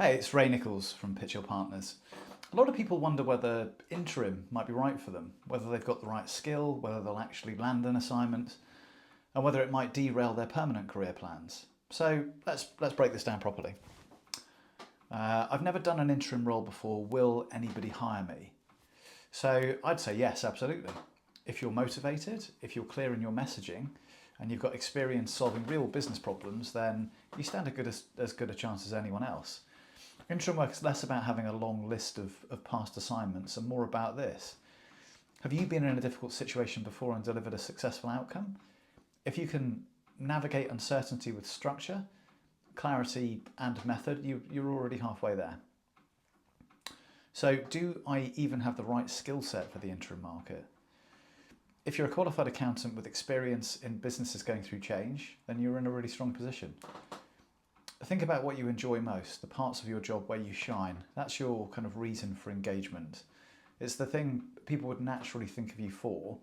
Hey, it's Ray Nichols from Pitch Your Partners. A lot of people wonder whether interim might be right for them, whether they've got the right skill, whether they'll actually land an assignment, and whether it might derail their permanent career plans. So let's break this down properly. I've never done an interim role before. Will anybody hire me? So I'd say yes, absolutely. If you're motivated, if you're clear in your messaging, and you've got experience solving real business problems, then you stand as good a chance as anyone else. Interim work is less about having a long list of past assignments and more about this. Have you been in a difficult situation before and delivered a successful outcome? If you can navigate uncertainty with structure, clarity and method, you're already halfway there. So do I even have the right skill set for the interim market? If you're a qualified accountant with experience in businesses going through change, then you're in a really strong position. Think about what you enjoy most, the parts of your job where you shine. That's your kind of reason for engagement. It's the thing people would naturally think of you for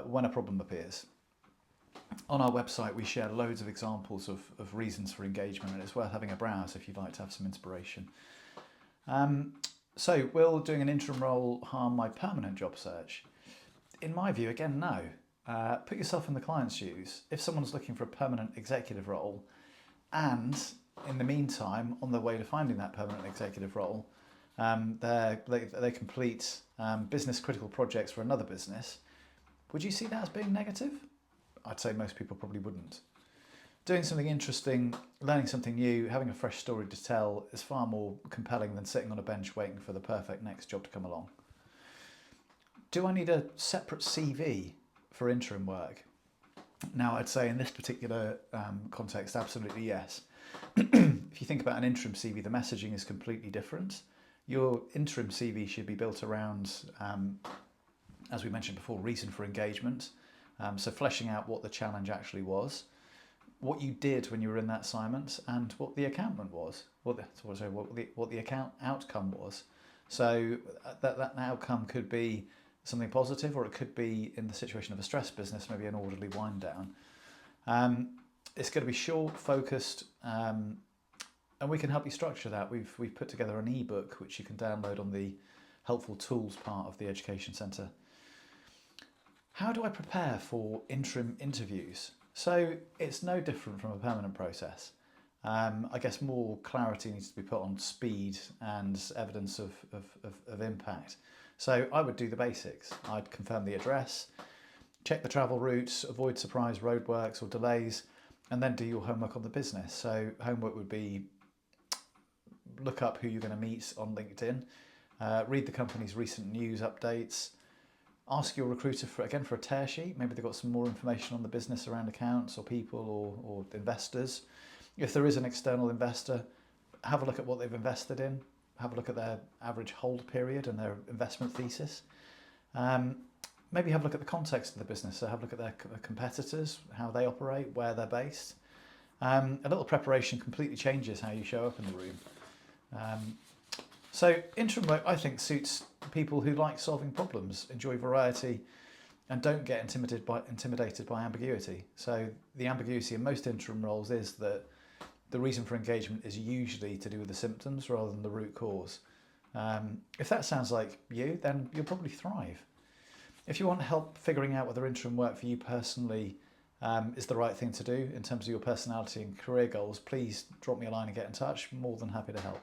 when a problem appears. On our website, we share loads of examples of reasons for engagement, and it's worth having a browse if you'd like to have some inspiration. So, will doing an interim role harm my permanent job search? In my view, again, no. Put yourself in the client's shoes. If someone's looking for a permanent executive role, and in the meantime, on their way to finding that permanent executive role, they complete business critical projects for another business, would you see that as being negative? I'd say most people probably wouldn't. Doing something interesting, learning something new, having a fresh story to tell is far more compelling than sitting on a bench waiting for the perfect next job to come along. Do I need a separate CV for interim work? Now, I'd say in this particular context, absolutely yes. If you think about an interim CV, the messaging is completely different. Your interim CV should be built around, as we mentioned before, reason for engagement. So fleshing out what the challenge actually was, what you did when you were in that assignment, and what the accountment was, what the account outcome was. So that outcome could be something positive, or it could be, in the situation of a stress business, maybe an orderly wind down. It's going to be short, focused, and we can help you structure that. We've put together an ebook which you can download on the helpful tools part of the Education Centre. How do I prepare for interim interviews? So it's no different from a permanent process. I guess more clarity needs to be put on speed and evidence of impact. So I would do the basics. I'd confirm the address, check the travel routes, avoid surprise roadworks or delays, and then do your homework on the business. So homework would be look up who you're going to meet on LinkedIn, read the company's recent news updates, ask your recruiter for a tear sheet. Maybe they've got some more information on the business around accounts or people or investors. If there is an external investor, have a look at what they've invested in. Have a look at their average hold period and their investment thesis. Maybe have a look at the context of the business. So have a look at their competitors, how they operate, where they're based. A little preparation completely changes how you show up in the room. So interim work, I think, suits people who like solving problems, enjoy variety, and don't get intimidated by ambiguity. So the ambiguity in most interim roles is that the reason for engagement is usually to do with the symptoms rather than the root cause. If that sounds like you, then you'll probably thrive. If you want help figuring out whether interim work for you personally is the right thing to do in terms of your personality and career goals, please drop me a line and get in touch. More than happy to help.